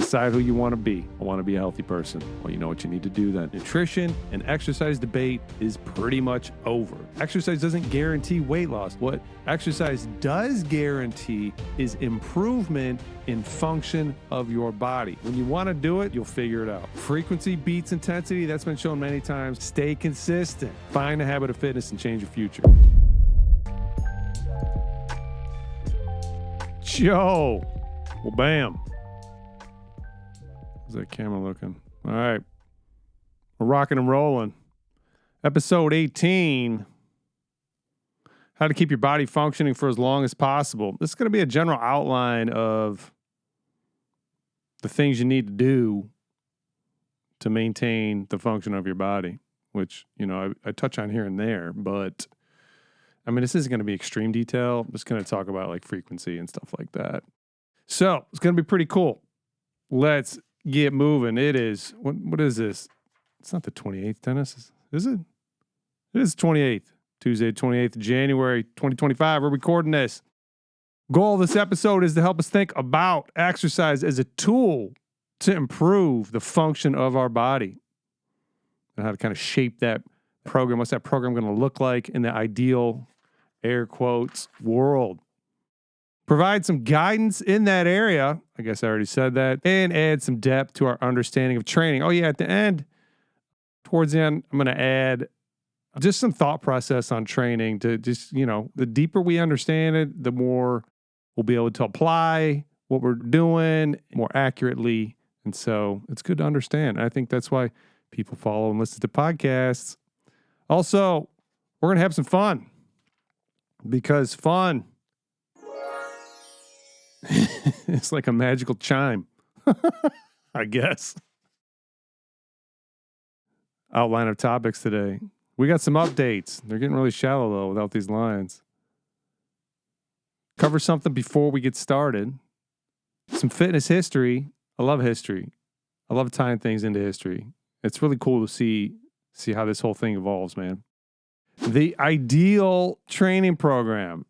decide who you want to be. I want to be a healthy person. Well, you know what you need to do then. Nutrition and exercise debate is pretty much over. Exercise doesn't guarantee weight loss. What exercise does guarantee is improvement in function of your body. When you want to do it, you'll figure it out. Frequency beats intensity. That's been shown many times. Stay consistent. Find a habit of fitness and change your future. Joe. Well, bam. How's that camera looking? All right. We're rocking and rolling. Episode 18. How to keep your body functioning for as long as possible. This is going to be a general outline of the things you need to do to maintain the function of your body, which, you know, I touch on here and there, but I mean, this isn't going to be extreme detail. I'm just going to talk about like frequency and stuff like that. So it's going to be pretty cool. Let's get moving. It is, what is this? It's not the 28th, Dennis. Is it? It is 28th. Tuesday, 28th of January, 2025. We're recording this. Goal of this episode is to help us think about exercise as a tool to improve the function of our body and how to kind of shape that program. What's that program going to look like in the ideal, air quotes, world? Provide some guidance in that area. I guess I already said that. And add some depth to our understanding of training. Oh, yeah, at the end, towards the end, I'm going to add just some thought process on training to just, you know, the deeper we understand it, the more we'll be able to apply what we're doing more accurately. And so it's good to understand. I think that's why people follow and listen to podcasts. Also, we're going to have some fun because fun it's like a magical chime, I guess. Outline of topics today. We got some updates. They're getting really shallow, though, without these lines. Cover something before we get started. Some fitness history. I love history. I love tying things into history. It's really cool to see how this whole thing evolves, man. The ideal training program.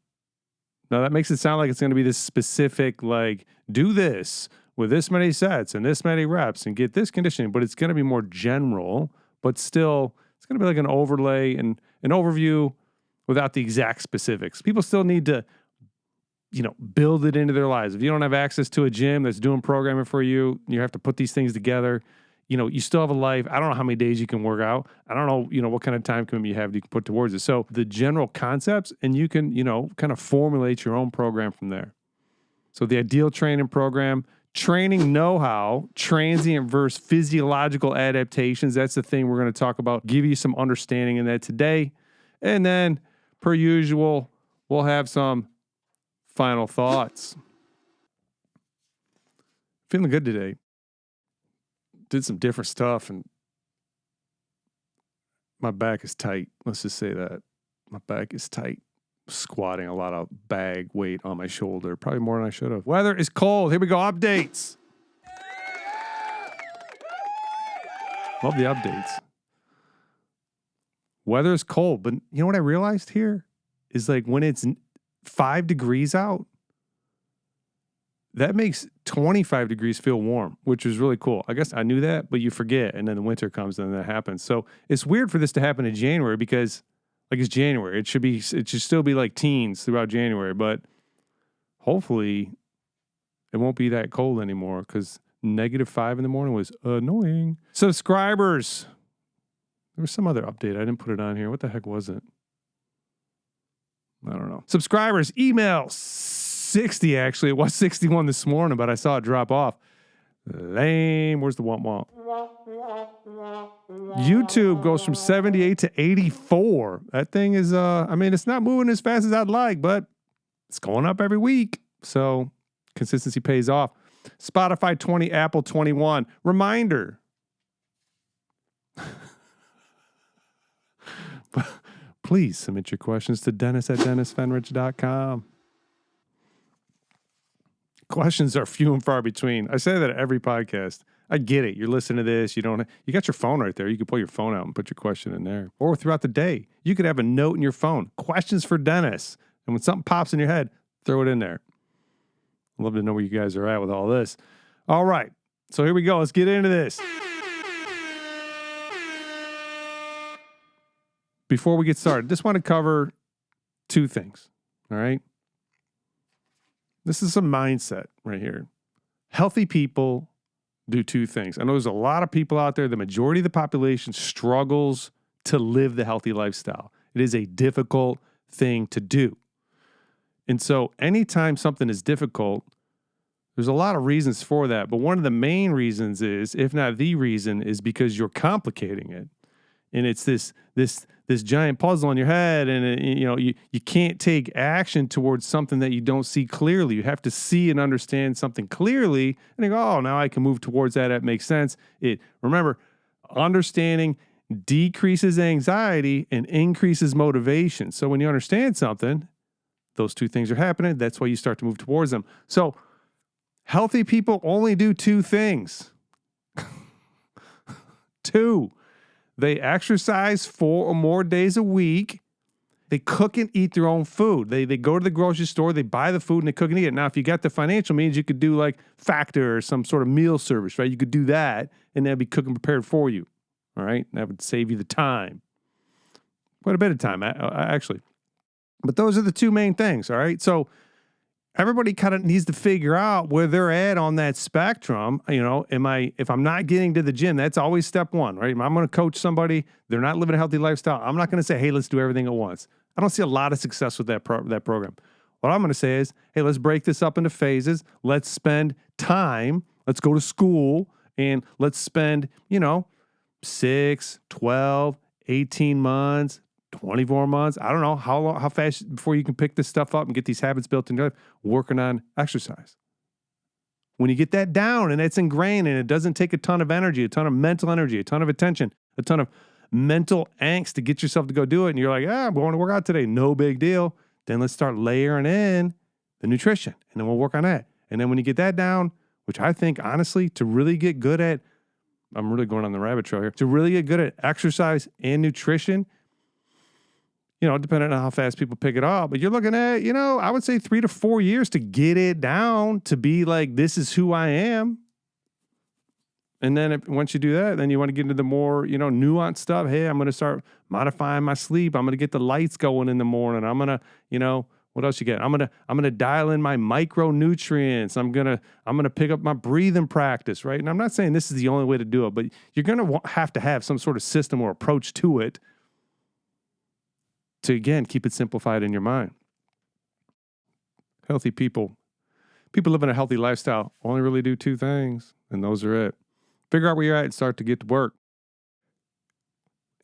Now, that makes it sound like it's going to be this specific, like, do this with this many sets and this many reps and get this conditioning, but it's going to be more general, but still, it's going to be like an overlay and an overview without the exact specifics. People still need to, you know, build it into their lives. If you don't have access to a gym that's doing programming for you, you have to put these things together. You know, you still have a life. I don't know how many days you can work out. I don't know, you know, what kind of time commitment you have you can put towards it. So the general concepts, and you can, you know, kind of formulate your own program from there. So the ideal training program, training know-how, transient versus physiological adaptations. That's the thing we're going to talk about. Give you some understanding in that today. And then, per usual, we'll have some final thoughts. Feeling good today. Did some different stuff, and my back is tight. Let's just say that. My back is tight. Squatting a lot of bag weight on my shoulder. Probably more than I should have. Weather is cold. Here we go. Updates. Love the updates. Weather is cold, but you know what I realized here? Is like when it's 5 degrees out, that makes 25 degrees feel warm, which is really cool. I guess I knew that, but you forget, and then the winter comes and that happens. So it's weird for this to happen in January because, like, it's January. It should still be like teens throughout January, but hopefully it won't be that cold anymore because -5 in the morning was annoying. Subscribers. There was some other update. I didn't put it on here. What the heck was it? I don't know. Subscribers, email 60, actually. It was 61 this morning, but I saw it drop off. Lame. Where's the womp? YouTube goes from 78 to 84. That thing is, it's not moving as fast as I'd like, but it's going up every week. So consistency pays off. Spotify 20, Apple 21. Reminder. Please submit your questions to dennis@dennisfenrich.com. Questions are few and far between. I say that at every podcast. I get it. You're listening to this. You got your phone right there. You can pull your phone out and put your question in there. Or throughout the day, you could have a note in your phone. Questions for Dennis. And when something pops in your head, throw it in there. I'd love to know where you guys are at with all this. All right. So here we go. Let's get into this. Before we get started, just want to cover two things. All right. This is some mindset right here. Healthy people do two things. I know there's a lot of people out there, the majority of the population struggles to live the healthy lifestyle. It is a difficult thing to do. And so anytime something is difficult, there's a lot of reasons for that. But one of the main reasons is, if not the reason, is because you're complicating it. And it's this giant puzzle in your head, and you can't take action towards something that you don't see clearly. You have to see and understand something clearly, and you go, oh, now I can move towards that. That makes sense. Remember, understanding decreases anxiety and increases motivation. So when you understand something, those two things are happening. That's why you start to move towards them. So healthy people only do two things. Two. They exercise 4 or more days a week. They cook and eat their own food. They go to the grocery store, they buy the food, and they cook and eat it. Now, if you got the financial means, you could do like Factor or some sort of meal service, right? You could do that, and that'd be cooked and prepared for you, all right? That would save you the time. Quite a bit of time, actually. But those are the two main things, all right? So everybody kind of needs to figure out where they're at on that spectrum. If I'm not getting to the gym, that's always step one, right? I'm going to coach somebody. They're not living a healthy lifestyle. I'm not going to say, hey, let's do everything at once. I don't see a lot of success with that program. What I'm going to say is, hey, let's break this up into phases. Let's spend time. Let's go to school, and let's spend, 6, 12, 18 months, 24 months. I don't know how fast before you can pick this stuff up and get these habits built in your life, working on exercise. When you get that down and it's ingrained and it doesn't take a ton of energy, a ton of mental energy, a ton of attention, a ton of mental angst to get yourself to go do it, and you're like, I'm going to work out today, no big deal. Then let's start layering in the nutrition, and then we'll work on that. And then when you get that down, which I think, honestly, to really get good at, I'm really going on the rabbit trail here, to really get good at exercise and nutrition, depending on how fast people pick it up, but you're looking at, I would say 3 to 4 years to get it down to be like, this is who I am. And then once you do that, then you want to get into the more, nuanced stuff. Hey, I'm going to start modifying my sleep. I'm going to get the lights going in the morning. I'm going to, what else you get? I'm going to dial in my micronutrients. I'm going to pick up my breathing practice, right? And I'm not saying this is the only way to do it, but you're going to have to have some sort of system or approach to it to, again, keep it simplified in your mind. Healthy people living a healthy lifestyle only really do two things, and those are it. Figure out where you're at and start to get to work.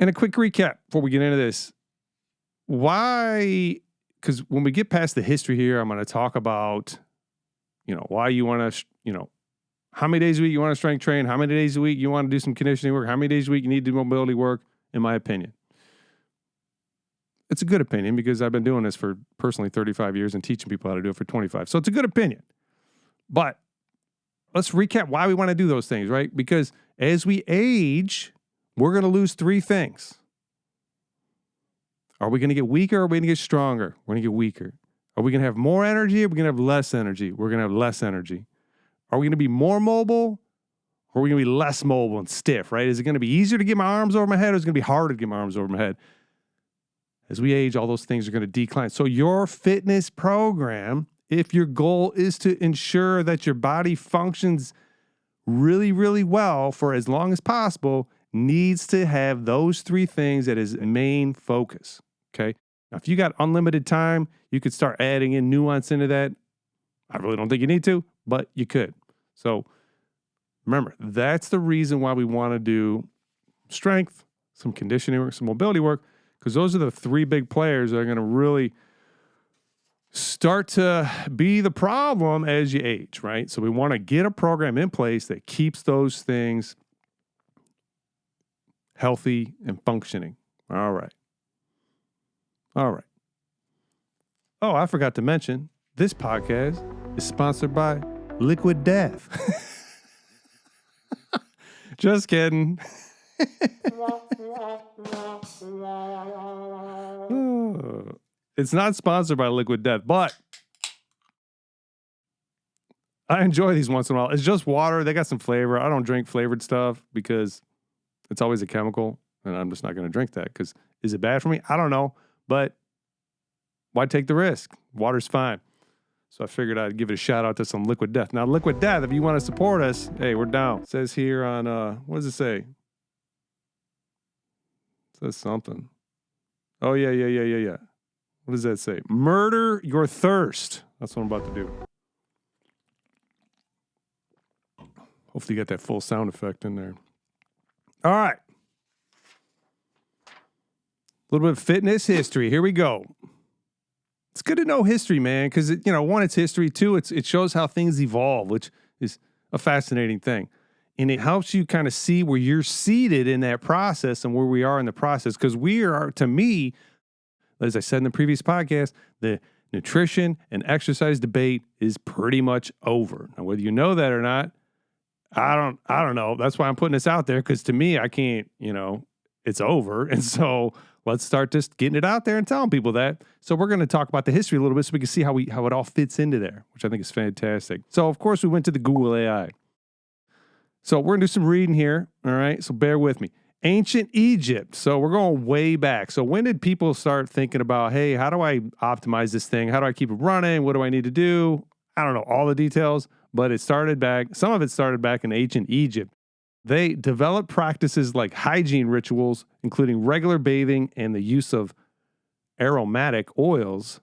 And a quick recap before we get into this. Why? Because when we get past the history here, I'm going to talk about, why you want to, how many days a week you want to strength train, how many days a week you want to do some conditioning work, how many days a week you need to do mobility work, in my opinion. It's a good opinion because I've been doing this for personally 35 years and teaching people how to do it for 25. So it's a good opinion. But let's recap why we want to do those things, right? Because as we age, we're going to lose 3 things. Are we going to get weaker or are we going to get stronger? We're going to get weaker. Are we going to have more energy or are we going to have less energy? We're going to have less energy. Are we going to be more mobile or are we going to be less mobile and stiff, right? Is it going to be easier to get my arms over my head or is it going to be harder to get my arms over my head? As we age, all those things are going to decline. So your fitness program, if your goal is to ensure that your body functions really, really well for as long as possible, needs to have those 3 things that is main focus, okay? Now, if you got unlimited time, you could start adding in nuance into that. I really don't think you need to, but you could. So remember, that's the reason why we want to do strength, some conditioning work, some mobility work, because those are the 3 big players that are going to really start to be the problem as you age, right? So we want to get a program in place that keeps those things healthy and functioning. All right. Oh, I forgot to mention, this podcast is sponsored by Liquid Death. Just kidding. It's not sponsored by Liquid Death, but I enjoy these once in a while. It's just water. They got some flavor. I don't drink flavored stuff because it's always a chemical, and I'm just not going to drink that because is it bad for me? I don't know, but why take the risk? Water's fine. So I figured I'd give it a shout out to some Liquid Death. Now, Liquid Death, if you want to support us, hey, we're down. It says here on, what does it say? It says something. Oh, yeah. What does that say? Murder your thirst. That's what I'm about to do. Hopefully you got that full sound effect in there. All right. A little bit of fitness history. Here we go. It's good to know history, man, because, one, it's history. Two, it shows how things evolve, which is a fascinating thing. And it helps you kind of see where you're seated in that process and where we are in the process. Because we are, to me, as I said in the previous podcast, the nutrition and exercise debate is pretty much over. Now, whether you know that or not, I don't know. That's why I'm putting this out there, because to me, I can't, it's over. And so let's start just getting it out there and telling people that. So we're going to talk about the history a little bit so we can see how it all fits into there, which I think is fantastic. So, of course, we went to the Google AI. So we're going to do some reading here, all right? So bear with me. Ancient Egypt. So we're going way back. So when did people start thinking about, hey, how do I optimize this thing? How do I keep it running? What do I need to do? I don't know all the details, but some of it started back in ancient Egypt. They developed practices like hygiene rituals, including regular bathing and the use of aromatic oils,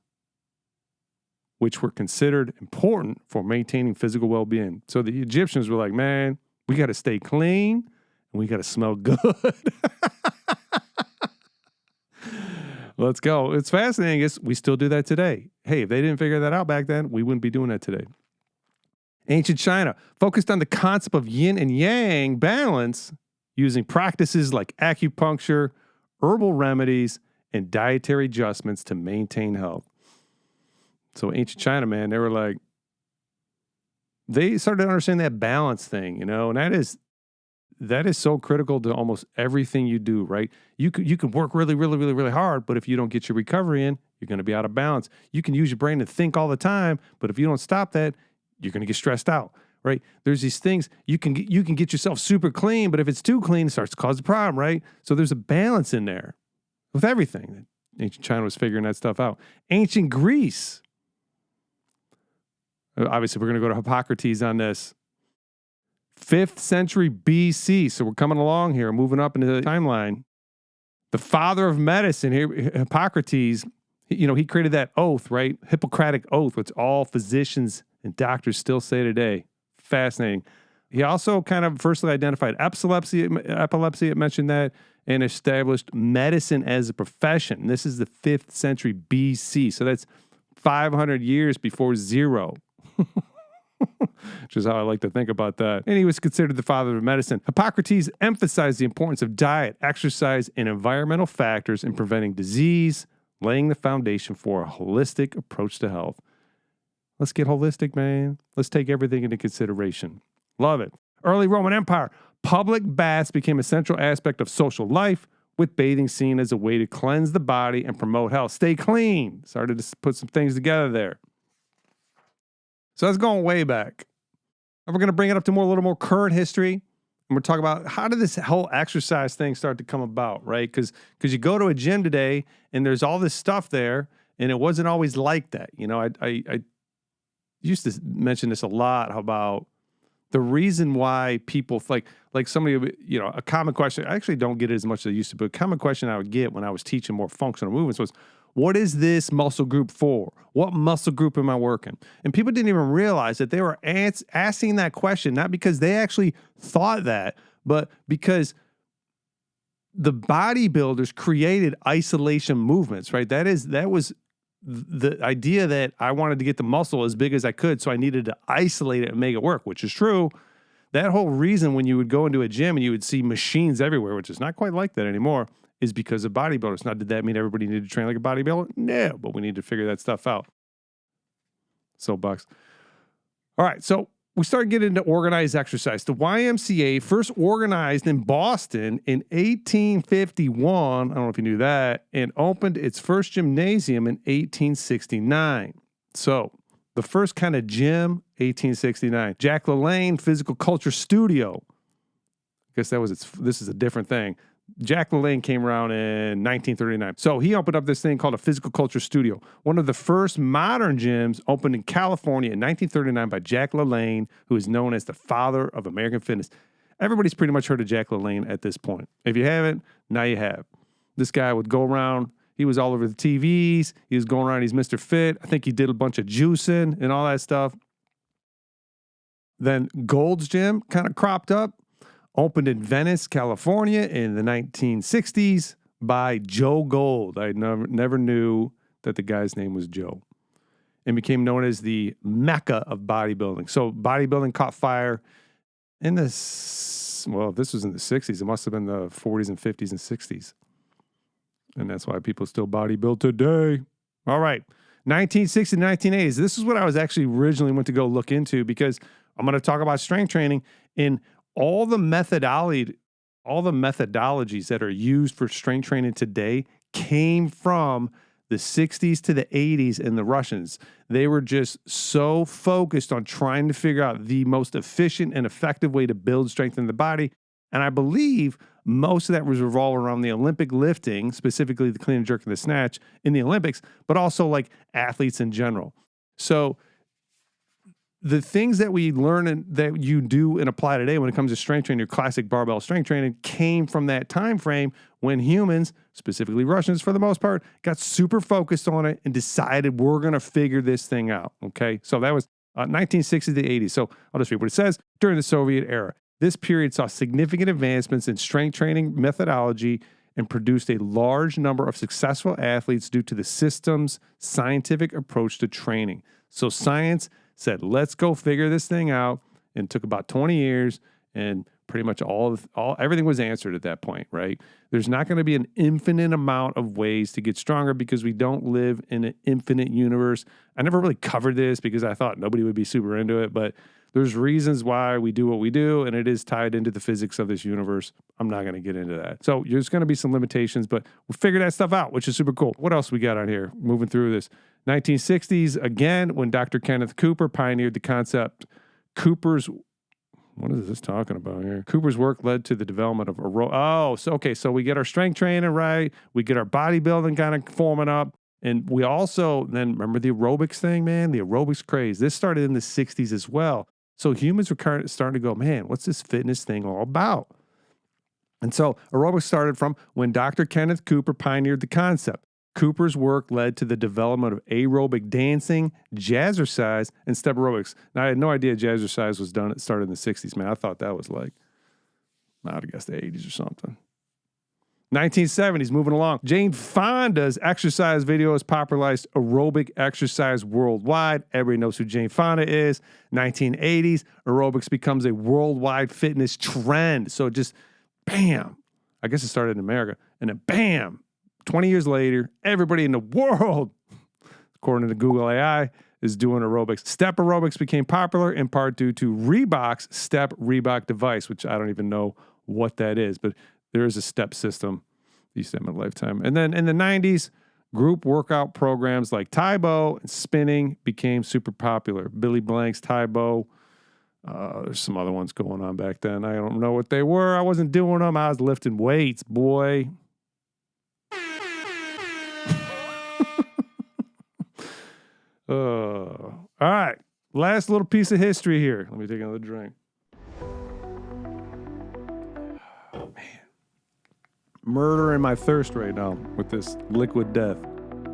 which were considered important for maintaining physical well-being. So the Egyptians were like, man, we got to stay clean and we got to smell good. Let's go. It's fascinating. We still do that today. Hey, if they didn't figure that out back then, we wouldn't be doing that today. Ancient China focused on the concept of yin and yang balance using practices like acupuncture, herbal remedies, and dietary adjustments to maintain health. So ancient China, man, they started to understand that balance thing, and that is so critical to almost everything you do, right? You can work really, really, really, really hard, but if you don't get your recovery in, you're going to be out of balance. You can use your brain to think all the time, but if you don't stop that, you're going to get stressed out, right? There's these things, you can get yourself super clean, but if it's too clean, it starts to cause a problem, right? So there's a balance in there with everything. Ancient China was figuring that stuff out. Ancient Greece. Obviously, we're going to go to Hippocrates on this. 5th century BC. So we're coming along here, moving up into the timeline. The father of medicine, Hippocrates, he created that oath, right? Hippocratic oath, which all physicians and doctors still say today. Fascinating. He also kind of firstly identified epilepsy, it mentioned that, and established medicine as a profession. This is the 5th century BC. So that's 500 years before zero. Which is how I like to think about that. And he was considered the father of medicine. Hippocrates emphasized the importance of diet, exercise, and environmental factors in preventing disease, laying the foundation for a holistic approach to health. Let's get holistic, man. Let's take everything into consideration. Love it. Early Roman Empire. Public baths became a central aspect of social life, with bathing seen as a way to cleanse the body and promote health. Stay clean. Started to put some things together there. So that's going way back. And we're going to bring it up to a little more current history. And we're talking about how did this whole exercise thing start to come about, right? Because you go to a gym today and there's all this stuff there, and it wasn't always like that. I used to mention this a lot about the reason why people like somebody, a common question. I actually don't get it as much as I used to, but a common question I would get when I was teaching more functional movements was, what is this muscle group for? What muscle group am I working? And people didn't even realize that they were asking that question, not because they actually thought that, but because the bodybuilders created isolation movements, right? That was the idea that I wanted to get the muscle as big as I could, so I needed to isolate it and make it work, which is true. That whole reason when you would go into a gym and you would see machines everywhere, which is not quite like that anymore, is because of bodybuilders. Now, did that mean everybody needed to train like a bodybuilder? No, but we need to figure that stuff out. Soapbox. All right, so we started getting into organized exercise. The YMCA first organized in Boston in 1851. I don't know if you knew that, and opened its first gymnasium in 1869. So The first kind of gym, 1869. Jack LaLanne Physical Culture Studio. I guess this is a different thing. Jack LaLanne came around in 1939. So he opened up this thing called a Physical Culture Studio. One of the first modern gyms opened in California in 1939 by Jack LaLanne, who is known as the father of American fitness. Everybody's pretty much heard of Jack LaLanne at this point. If you haven't, now you have. This guy would go around. He was all over the TVs. He was going around. He's Mr. Fit. I think he did a bunch of juicing and all that stuff. Then Gold's Gym kind of cropped up. Opened in Venice, California in the 1960s by Joe Gold. I never knew that the guy's name was Joe. And became known as the Mecca of bodybuilding. So bodybuilding caught fire in this was in the 60s. It must have been the 40s and 50s and 60s. And that's why people still bodybuild today. All right. 1960s, 1980s. This is what I was actually originally went to go look into because I'm going to talk about strength training in all the methodologies that are used for strength training today came from the 60s to the 80s in the Russians. They were just so focused on trying to figure out the most efficient and effective way to build strength in the body. And I believe most of that was revolved around the Olympic lifting, specifically the clean and jerk and the snatch in the Olympics, but also like athletes in general. So the things that we learn and that you do and apply today when it comes to strength training, your classic barbell strength training, came from that time frame when humans, specifically Russians for the most part, got super focused on it and decided we're going to figure this thing out. Okay, so that was 1960s to the 80s. So I'll just read what it says. During the Soviet era, this period saw significant advancements in strength training methodology and produced a large number of successful athletes due to the system's scientific approach to training. So science said, let's go figure this thing out, and it took about 20 years, and pretty much everything was answered at that point, right? There's not going to be an infinite amount of ways to get stronger because we don't live in an infinite universe. I never really covered this because I thought nobody would be super into it, but there's reasons why we do what we do, and it is tied into the physics of this universe. I'm not going to get into that. So there's going to be some limitations, but we'll figure that stuff out, which is super cool. What else we got on here? Moving through this. 1960s, again, when Dr. Kenneth Cooper pioneered the concept. What is this talking about here? Cooper's work led to the development of so we get our strength training right. We get our bodybuilding kind of forming up. And we also, then remember the aerobics thing, man? The aerobics craze. This started in the 60s as well. So humans were kind of starting to go, man, what's this fitness thing all about? And so aerobics started from when Dr. Kenneth Cooper pioneered the concept. Cooper's work led to the development of aerobic dancing, jazzercise, and step aerobics. Now, I had no idea jazzercise started in the 60s, man. I thought that was like, I guess the 80s or something. 1970s, moving along. Jane Fonda's exercise videos popularized aerobic exercise worldwide. Everybody knows who Jane Fonda is. 1980s, aerobics becomes a worldwide fitness trend. So just, bam. I guess it started in America. And then, bam, 20 years later, everybody in the world, according to Google AI, is doing aerobics. Step aerobics became popular in part due to Reebok's Step Reebok device, which I don't even know what that is, but there is a step system. Used to have in my lifetime. And then in the 90s, group workout programs like Taibo and spinning became super popular. Billy Blank's Taibo. There's some other ones going on back then. I don't know what they were. I wasn't doing them. I was lifting weights, boy. All right. Last little piece of history here. Let me take another drink. Murdering my thirst right now with this liquid death.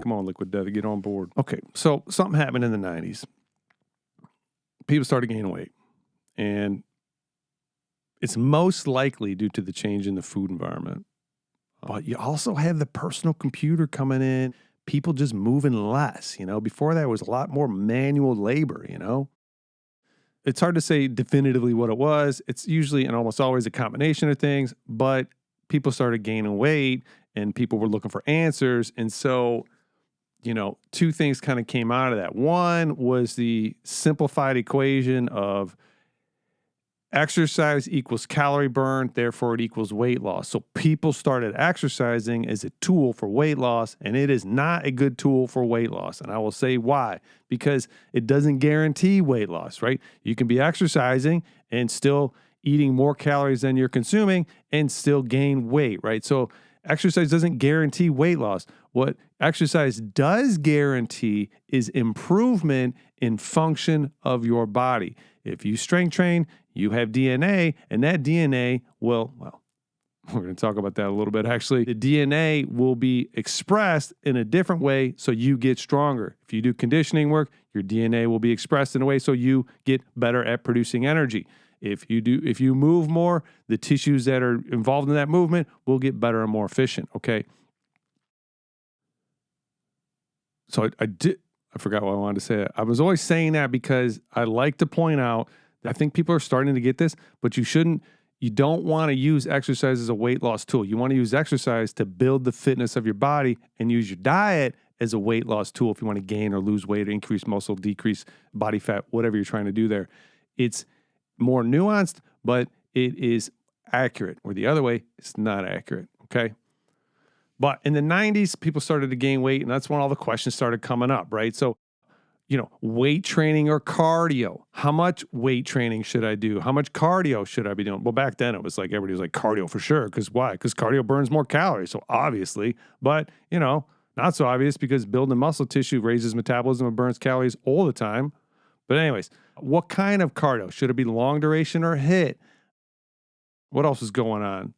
Come on, liquid death, get on board. Okay, so something happened in the 90s. People started gaining weight. And it's most likely due to the change in the food environment. But you also have the personal computer coming in, people just moving less. Before that, it was a lot more manual labor, It's hard to say definitively what it was. It's usually and almost always a combination of things, but people started gaining weight and people were looking for answers. And so, two things kind of came out of that. One was the simplified equation of exercise equals calorie burn, therefore it equals weight loss. So people started exercising as a tool for weight loss, and it is not a good tool for weight loss. And I will say why. Because it doesn't guarantee weight loss, right? You can be exercising and still eating more calories than you're consuming and still gain weight, right? So exercise doesn't guarantee weight loss. What exercise does guarantee is improvement in function of your body. If you strength train, you have DNA, and that DNA will, well, we're going to talk about that a little bit. Actually, the DNA will be expressed in a different way so you get stronger. If you do conditioning work, your DNA will be expressed in a way so you get better at producing energy. If you move more, the tissues that are involved in that movement will get better and more efficient, okay? So I forgot what I wanted to say. I was always saying that because I like to point out that I think people are starting to get this, but you don't want to use exercise as a weight loss tool. You want to use exercise to build the fitness of your body and use your diet as a weight loss tool if you want to gain or lose weight, or increase muscle, decrease body fat, whatever you're trying to do there. It's more nuanced, but it is accurate. Or the other way, it's not accurate, okay? But in the 90s, people started to gain weight, and that's when all the questions started coming up, right? So, weight training or cardio. How much weight training should I do? How much cardio should I be doing? Well, back then it was like everybody was like cardio for sure. Because why? Because cardio burns more calories. So obviously, but not so obvious because building muscle tissue raises metabolism and burns calories all the time. But anyways, what kind of cardio? Should it be long duration or HIIT? What else is going on?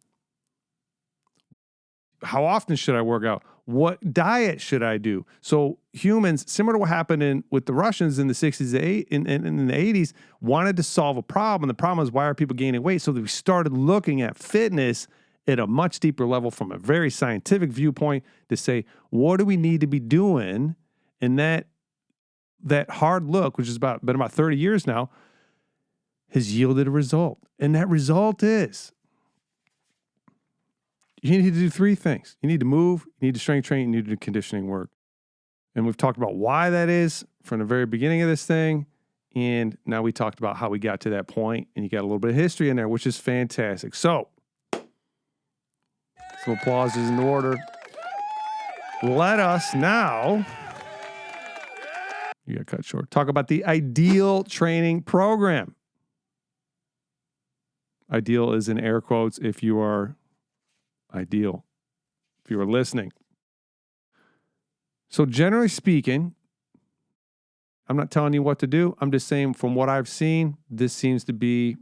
How often should I work out? What diet should I do? So humans, similar to what happened with the Russians in the 60s, in the 80s, wanted to solve a problem. The problem is, why are people gaining weight? So we started looking at fitness at a much deeper level from a very scientific viewpoint to say, what do we need to be doing? And that hard look, which has been about 30 years now, has yielded a result. And that result is, you need to do three things. You need to move, you need to strength train, you need to do conditioning work. And we've talked about why that is from the very beginning of this thing. And now we talked about how we got to that point, and you got a little bit of history in there, which is fantastic. So, some applause is in order. Let us now, you got cut short, talk about the ideal training program. Ideal is in air quotes if you are ideal, if you are listening. So generally speaking, I'm not telling you what to do. I'm just saying from what I've seen, this seems to be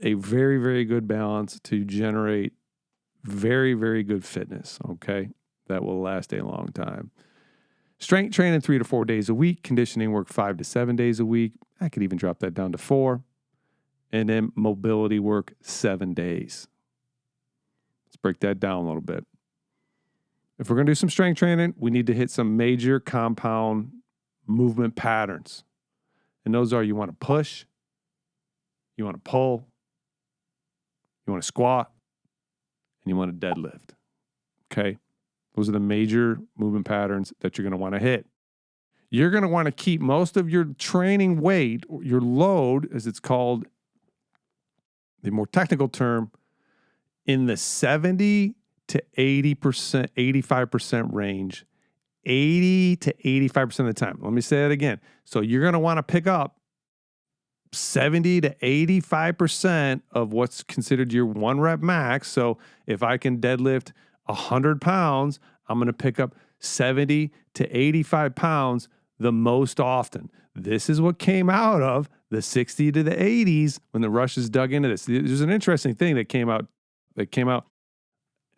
a very, very good balance to generate very, very good fitness, okay? That will last a long time. Strength training 3 to 4 days a week. Conditioning work 5 to 7 days a week. I could even drop that down to 4. And then mobility work 7 days. Let's break that down a little bit. If we're going to do some strength training, we need to hit some major compound movement patterns. And those are, you want to push, you want to pull, you want to squat, and you want to deadlift. Okay? Those are the major movement patterns that you're going to want to hit. You're going to want to keep most of your training weight, or your load, as it's called, the more technical term, in the 70 to 80%, 85% range, 80 to 85% of the time. Let me say that again. So you're going to want to pick up 70 to 85% of what's considered your 1 rep max. So if I can deadlift 100 pounds, I'm going to pick up 70 to 85 pounds the most often. This is what came out of the 60 to the 80s when the Russians dug into this. There's an interesting thing that came out,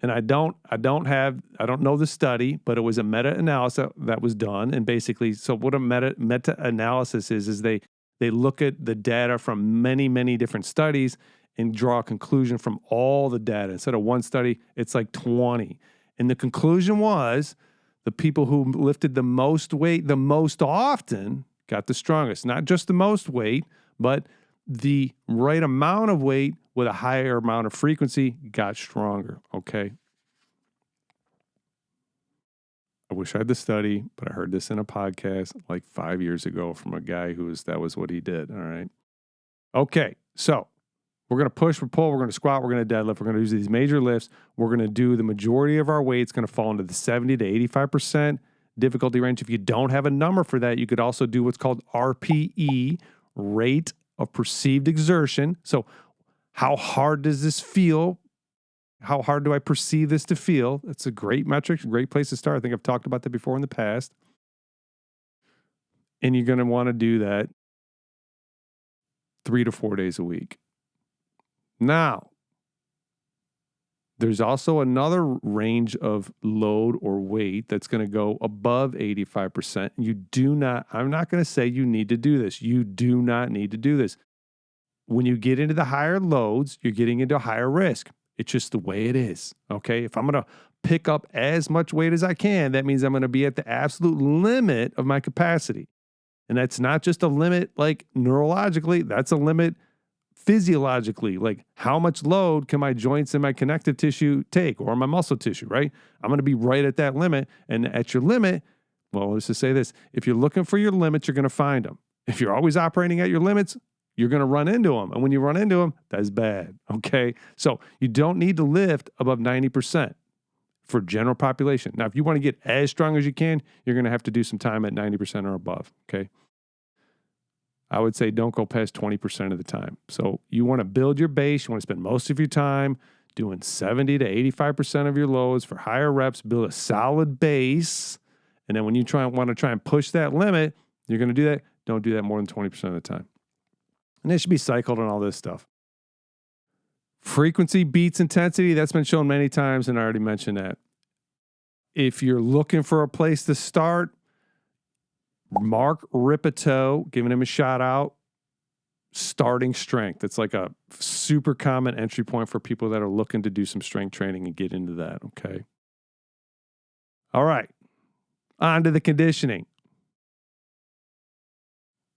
and I don't know the study, but it was a meta-analysis that was done. And basically, so what a meta-analysis is they look at the data from many, many different studies and draw a conclusion from all the data. Instead of one study, it's like 20. And the conclusion was the people who lifted the most weight the most often got the strongest. Not just the most weight, but the right amount of weight with a higher amount of frequency got stronger, okay? I wish I had the study, but I heard this in a podcast like 5 years ago from a guy that was what he did, all right? Okay, so we're going to push, we're pull, we're going to squat, we're going to deadlift, we're going to use these major lifts. We're going to do the majority of our weight. It's going to fall into the 70 to 85% difficulty range. If you don't have a number for that, you could also do what's called RPE, rate of perceived exertion. So how hard does this feel? How hard do I perceive this to feel? That's a great metric, great place to start. I think I've talked about that before in the past. And you're going to want to do that 3 to 4 days a week. Now, there's also another range of load or weight that's going to go above 85%. I'm not going to say you need to do this. You do not need to do this. When you get into the higher loads, you're getting into higher risk. It's just the way it is, okay? If I'm going to pick up as much weight as I can, that means I'm going to be at the absolute limit of my capacity. And that's not just a limit like neurologically, that's a limit physiologically. Like how much load can my joints and my connective tissue take, or my muscle tissue, right? I'm going to be right at that limit. And at your limit, well, let's just say this. If you're looking for your limits, you're going to find them. If you're always operating at your limits, you're going to run into them. And when you run into them, that's bad, okay? So you don't need to lift above 90% for general population. Now, if you want to get as strong as you can, you're going to have to do some time at 90% or above, okay? I would say don't go past 20% of the time. So you want to build your base. You want to spend most of your time doing 70 to 85% of your loads for higher reps, build a solid base. And then when you want to try and push that limit, you're going to do that. Don't do that more than 20% of the time. And it should be cycled and all this stuff. Frequency beats intensity. That's been shown many times, and I already mentioned that. If you're looking for a place to start, Mark Ripito, giving him a shout out, starting strength. It's like a super common entry point for people that are looking to do some strength training and get into that, okay? All right, on to the conditioning.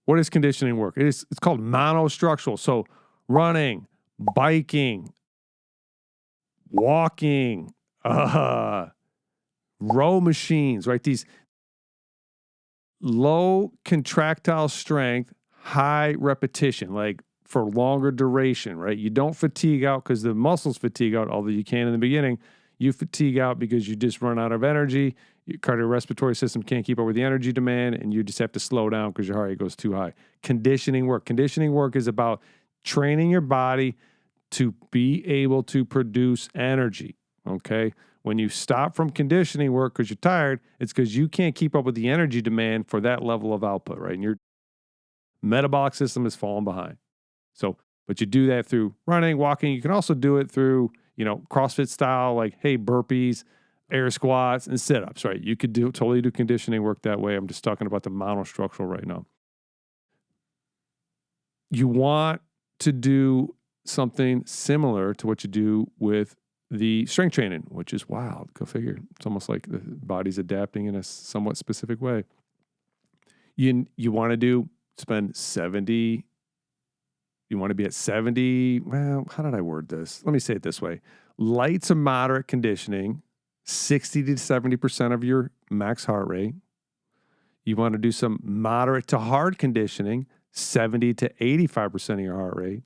What is conditioning work? It's called monostructural. So running, biking, walking, row machines, right? These low contractile strength, high repetition, like for longer duration, right? You don't fatigue out because the muscles fatigue out, although you can in the beginning. You fatigue out because you just run out of energy. Your cardiorespiratory system can't keep up with the energy demand, and you just have to slow down because your heart rate goes too high. Conditioning work. Conditioning work is about training your body to be able to produce energy, okay? When you stop from conditioning work because you're tired, it's because you can't keep up with the energy demand for that level of output, right? And your metabolic system is falling behind. But you do that through running, walking. You can also do it through, CrossFit style, like, hey, burpees, air squats, and sit-ups, right? You could totally do conditioning work that way. I'm just talking about the monostructural right now. You want to do something similar to what you do with the strength training, which is wild. Go figure. It's almost like the body's adapting in a somewhat specific way. You want to spend 70. You want to be at 70. Well, how did I word this? Let me say it this way. Light to moderate conditioning, 60 to 70% of your max heart rate. You want to do some moderate to hard conditioning, 70 to 85% of your heart rate.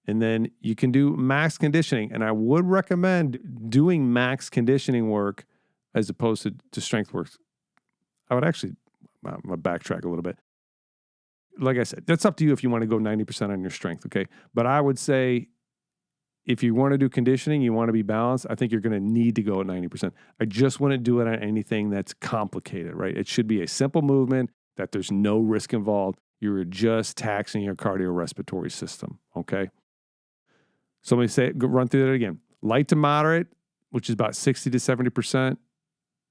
And then you can do max conditioning. And I would recommend doing max conditioning work as opposed to strength work. I'm going to backtrack a little bit. Like I said, that's up to you if you want to go 90% on your strength, okay? But I would say if you want to do conditioning, you want to be balanced, I think you're going to need to go at 90%. I just wouldn't do it on anything that's complicated, right? It should be a simple movement that there's no risk involved. You're just taxing your cardiorespiratory system, okay? So let me run through that again. Light to moderate, which is about 60 to 70%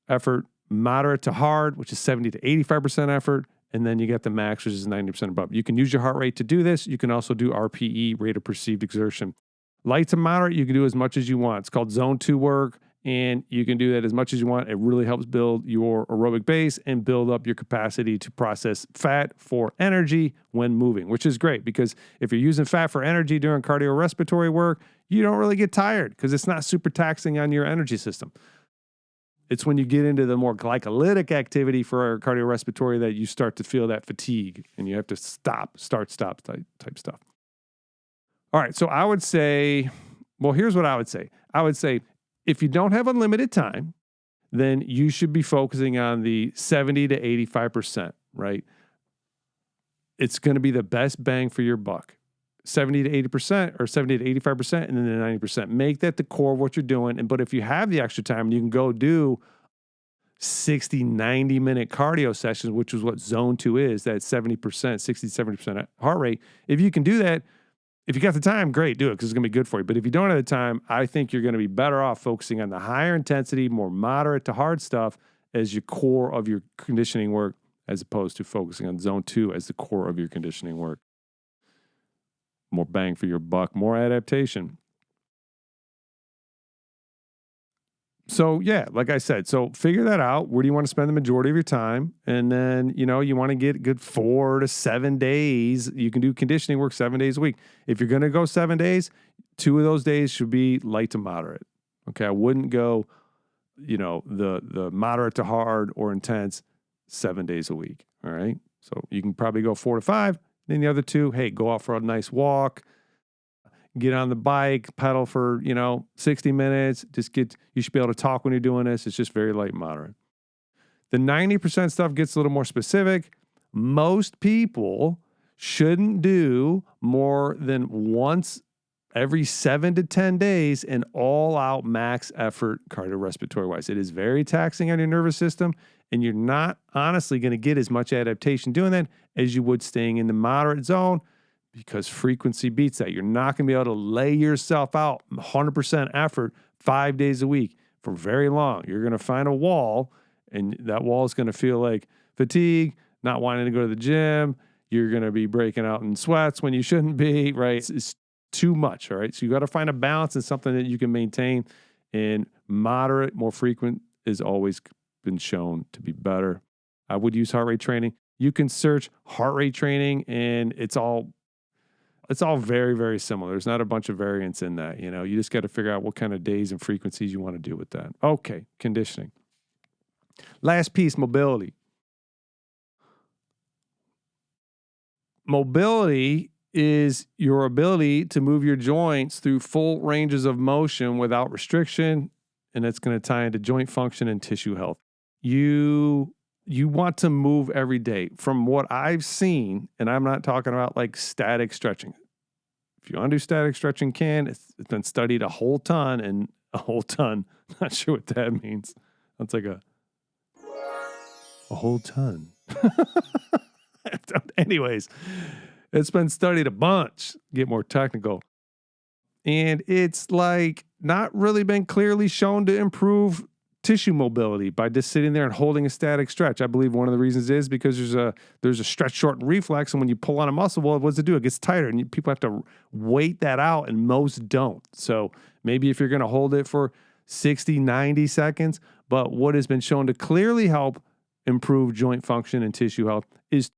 effort. Moderate to hard, which is 70 to 85% effort. And then you get the max, which is 90% above. You can use your heart rate to do this. You can also do RPE, rate of perceived exertion. Light to moderate, you can do as much as you want. It's called zone 2 work, and you can do that as much as you want. It really helps build your aerobic base and build up your capacity to process fat for energy when moving, which is great because if you're using fat for energy during cardiorespiratory work, you don't really get tired because it's not super taxing on your energy system. It's when you get into the more glycolytic activity for cardiorespiratory that you start to feel that fatigue and you have to start, stop type stuff. All right. So I would say, well, here's what I would say. I would say if you don't have unlimited time, then you should be focusing on the 70 to 85%, right? It's going to be the best bang for your buck. 70 to 80% or 70 to 85% and then the 90%. Make that the core of what you're doing. But if you have the extra time, you can go do 60, 90-minute cardio sessions, which is what zone 2 is, that 70%, 60, 70% heart rate. If you can do that, if you got the time, great, do it because it's going to be good for you. But if you don't have the time, I think you're going to be better off focusing on the higher intensity, more moderate to hard stuff as your core of your conditioning work, as opposed to focusing on zone 2 as the core of your conditioning work. More bang for your buck, more adaptation. So yeah, like I said, so figure that out. Where do you want to spend the majority of your time? And then, you want to get a good 4 to 7 days. You can do conditioning work 7 days a week. If you're going to go 7 days, 2 of those days should be light to moderate. Okay. I wouldn't go, the moderate to hard or intense 7 days a week. All right. So you can probably go 4 to 5. Then the other 2, hey, go out for a nice walk. Get on the bike, pedal for, 60 minutes. You should be able to talk when you're doing this. It's just very light and moderate. The 90% stuff gets a little more specific. Most people shouldn't do more than once every 7 to 10 days an all-out max effort cardiorespiratory wise. It is very taxing on your nervous system, and you're not honestly going to get as much adaptation doing that as you would staying in the moderate zone, because frequency beats that. You're not going to be able to lay yourself out 100% effort 5 days a week for very long. You're going to find a wall, and that wall is going to feel like fatigue, not wanting to go to the gym. You're going to be breaking out in sweats when you shouldn't be, right? It's too much, all right? So you got to find a balance and something that you can maintain. And moderate, more frequent is always been shown to be better. I would use heart rate training. You can search heart rate training, and it's all very, very similar. There's not a bunch of variance in that. You just got to figure out what kind of days and frequencies you want to do with that. Okay, conditioning. Last piece, mobility. Mobility is your ability to move your joints through full ranges of motion without restriction, and that's going to tie into joint function and tissue health. You want to move every day. From what I've seen, and I'm not talking about like static stretching. If you want to do static stretching, it's been studied a whole ton. Not sure what that means. That's like a whole ton. Anyways, it's been studied a bunch. Get more technical. And it's like not really been clearly shown to improve tissue mobility by just sitting there and holding a static stretch. I believe one of the reasons is because there's a stretch shorten reflex, and when you pull on a muscle, well, what does it do? It gets tighter, and people have to wait that out, and most don't. So maybe if you're going to hold it for 60, 90 seconds, but what has been shown to clearly help improve joint function and tissue health is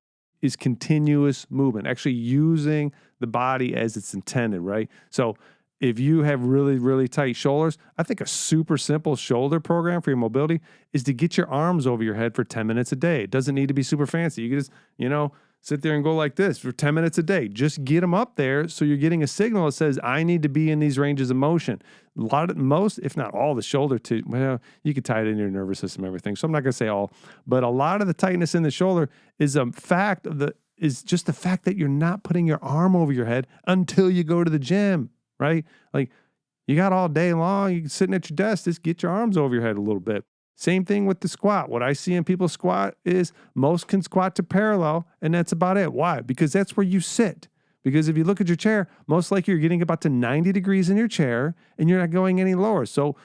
continuous movement, actually using the body as it's intended, right? So if you have really, really tight shoulders, I think a super simple shoulder program for your mobility is to get your arms over your head for 10 minutes a day. It doesn't need to be super fancy. You can just, sit there and go like this for 10 minutes a day. Just get them up there so you're getting a signal that says, I need to be in these ranges of motion. Most, if not all, the shoulder you could tie it into your nervous system and everything. So I'm not going to say all, but a lot of the tightness in the shoulder is just the fact that you're not putting your arm over your head until you go to the gym. Right? Like you got all day long, you can sitting at your desk, just get your arms over your head a little bit. Same thing with the squat. What I see in people squat is most can squat to parallel, and that's about it. Why? Because that's where you sit. Because if you look at your chair, most likely you're getting about to 90 degrees in your chair, and you're not going any lower. So,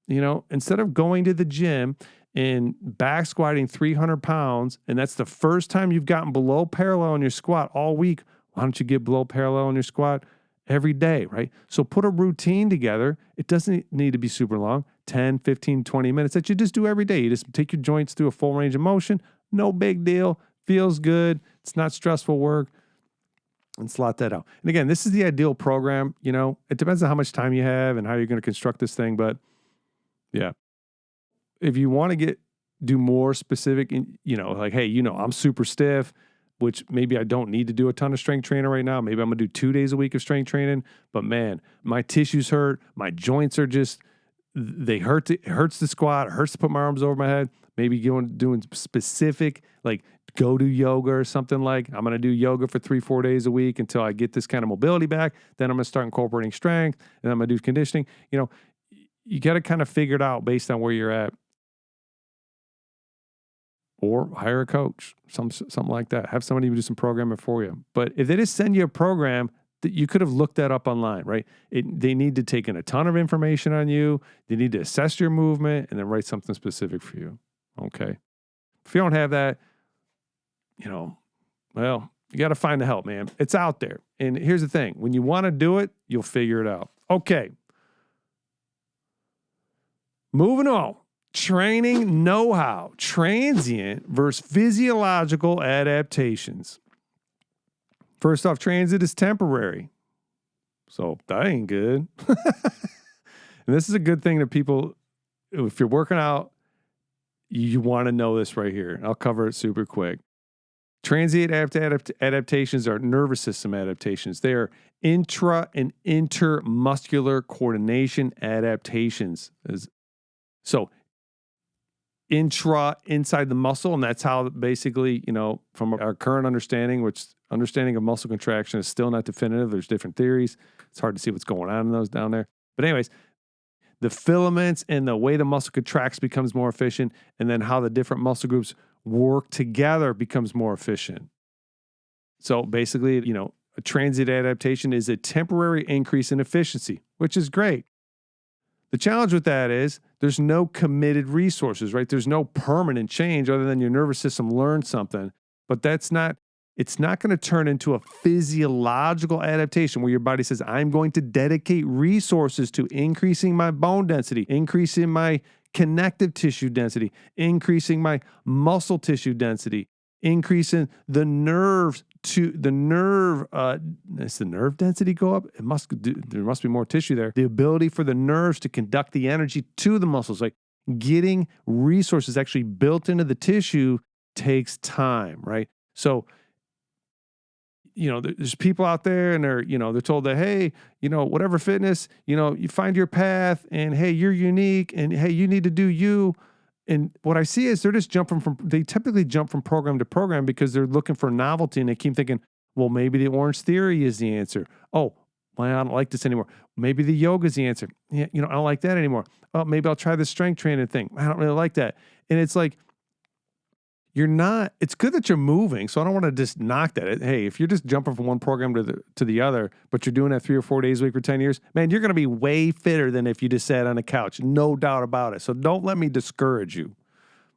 instead of going to the gym and back squatting 300 pounds, and that's the first time you've gotten below parallel in your squat all week, why don't you get below parallel in your squat every day, right? So put a routine together. It doesn't need to be super long, 10, 15, 20 minutes that you just do every day. You just take your joints through a full range of motion. No big deal. Feels good. It's not stressful work. And slot that out. And again, this is the ideal program. It depends on how much time you have and how you're going to construct this thing. But yeah, if you want to do more specific, like, hey, I'm super stiff. which maybe I don't need to do a ton of strength training right now. Maybe I'm going to do 2 days a week of strength training. But man, my tissues hurt. My joints are just, they hurt. It hurts to squat. It hurts to put my arms over my head. Maybe doing specific, like go do yoga or something like. I'm going to do yoga for 3-4 days a week until I get this kind of mobility back. Then I'm going to start incorporating strength, and I'm going to do conditioning. You got to kind of figure it out based on where you're at. Or hire a coach, something like that. Have somebody do some programming for you. But if they just send you a program, that you could have looked that up online, right? They need to take in a ton of information on you. They need to assess your movement and then write something specific for you. Okay. If you don't have that, well, you got to find the help, man. It's out there. And here's the thing. When you want to do it, you'll figure it out. Okay. Moving on. Training know-how, transient versus physiological adaptations. First off, transit is temporary. So that ain't good. And this is a good thing that people, if you're working out, you want to know this right here. I'll cover it super quick. Transient adaptations are nervous system adaptations. They are intra and intermuscular coordination adaptations. So inside the muscle, and that's how basically, from our current understanding, which understanding of muscle contraction is still not definitive. There's different theories. It's hard to see what's going on in those down there. But anyways, the filaments and the way the muscle contracts becomes more efficient, and then how the different muscle groups work together becomes more efficient. So basically, a transient adaptation is a temporary increase in efficiency, which is great. The challenge with that is there's no committed resources, right? There's no permanent change other than your nervous system learned something. But it's not going to turn into a physiological adaptation where your body says, I'm going to dedicate resources to increasing my bone density, increasing my connective tissue density, increasing my muscle tissue density, increasing the nerves to the nerve. Does the nerve density go up? There must be more tissue there. The ability for the nerves to conduct the energy to the muscles, like getting resources actually built into the tissue takes time, right? So, there's people out there and they're told that, hey, whatever fitness, you find your path and hey, you're unique and hey, you need to do you. And what I see is they typically jump from program to program because they're looking for novelty and they keep thinking, well, maybe the Orange Theory is the answer. Oh, well, I don't like this anymore. Maybe the yoga is the answer. Yeah, I don't like that anymore. Oh, maybe I'll try the strength training thing. I don't really like that. And it's like, it's good that you're moving. So I don't want to just knock that. Hey, if you're just jumping from one program to the other, but you're doing that 3 or 4 days a week for 10 years, man, you're going to be way fitter than if you just sat on the couch. No doubt about it. So don't let me discourage you.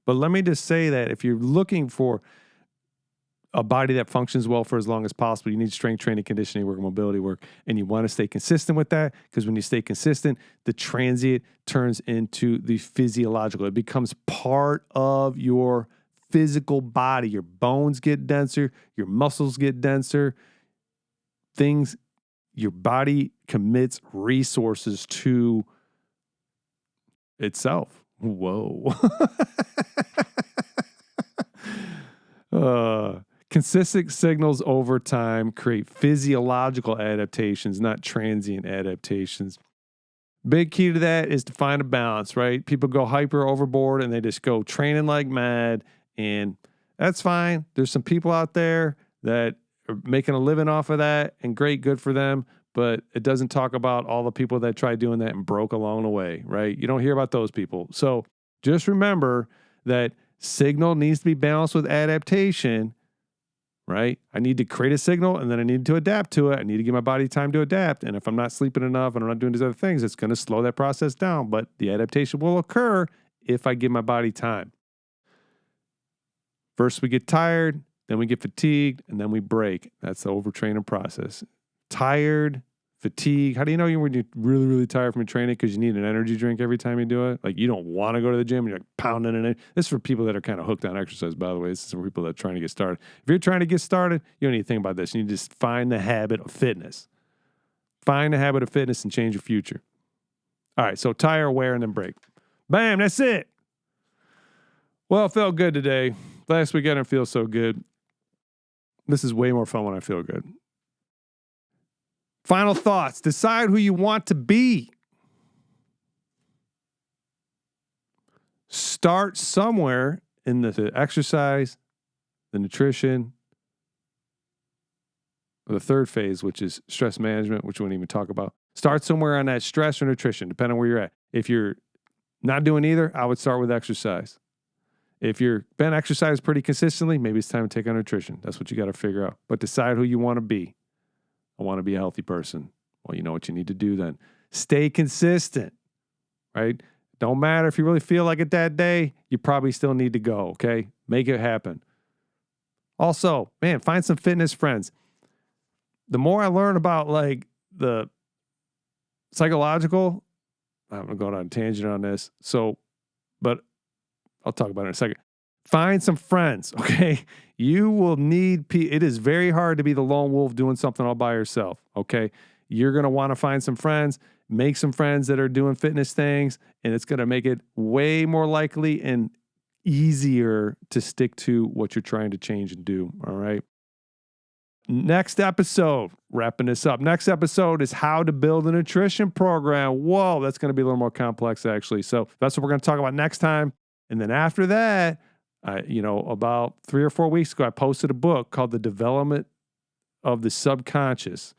But let me just say that if you're looking for a body that functions well for as long as possible, you need strength training, conditioning work, mobility work, and you want to stay consistent with that because when you stay consistent, the transient turns into the physiological. It becomes part of your physical body. Your bones get denser, your muscles get denser. Your body commits resources to itself. Whoa. Consistent signals over time create physiological adaptations, not transient adaptations. Big key to that is to find a balance, right? People go hyper overboard and they just go training like mad. And that's fine. There's some people out there that are making a living off of that and great, good for them. But it doesn't talk about all the people that tried doing that and broke along the way, right? You don't hear about those people. So just remember that signal needs to be balanced with adaptation, right? I need to create a signal and then I need to adapt to it. I need to give my body time to adapt. And if I'm not sleeping enough and I'm not doing these other things, it's going to slow that process down. But the adaptation will occur if I give my body time. First, we get tired, then we get fatigued, and then we break. That's the overtraining process. Tired, fatigue. How do you know when you're really, really tired from your training because you need an energy drink every time you do it? Like you don't want to go to the gym. You're like pounding it. This is for people that are kind of hooked on exercise, by the way. This is for people that are trying to get started. If you're trying to get started, you don't need to think about this. You need to just find the habit of fitness. Find the habit of fitness and change your future. All right, so tire, wear, and then break. Bam, that's it. Well, it felt good today. Last week I didn't feel so good. This is way more fun when I feel good. Final thoughts. Decide who you want to be. Start somewhere in the exercise, the nutrition, or the third phase, which is stress management, which we won't even talk about. Start somewhere on that stress or nutrition, depending on where you're at. If you're not doing either, I would start with exercise. If you've been exercising pretty consistently, maybe it's time to take on nutrition. That's what you got to figure out. But decide who you want to be. I want to be a healthy person. Well, you know what you need to do then. Stay consistent, right? Don't matter if you really feel like it that day, you probably still need to go, okay? Make it happen. Also, man, find some fitness friends. The more I learn about like the psychological, I'm going to go on a tangent on this. But I'll talk about it in a second. Find some friends, okay? You will need, it is very hard to be the lone wolf doing something all by yourself, okay? You're going to want to find some friends, make some friends that are doing fitness things, and it's going to make it way more likely and easier to stick to what you're trying to change and do, all right? Next episode, wrapping this up. Next episode is how to build a nutrition program. Whoa, that's going to be a little more complex, actually. So that's what we're going to talk about next time. And then after that, about 3 or 4 weeks ago, I posted a book called The Development of the Subconscious.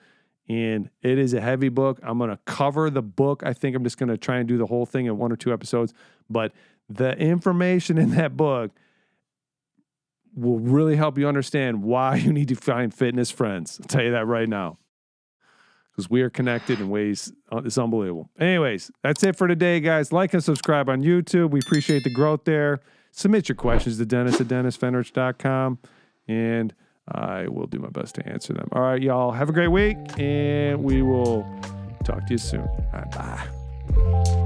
And it is a heavy book. I'm going to cover the book. I think I'm just going to try and do the whole thing in 1 or 2 episodes. But the information in that book will really help you understand why you need to find fitness friends. I'll tell you that right now. Because we are connected in ways, it's unbelievable. Anyways, that's it for today, guys. Like and subscribe on YouTube. We appreciate the growth there. Submit your questions to Dennis@DennisFenrich.com, and I will do my best to answer them. All right, y'all. Have a great week, and we will talk to you soon. All right, bye.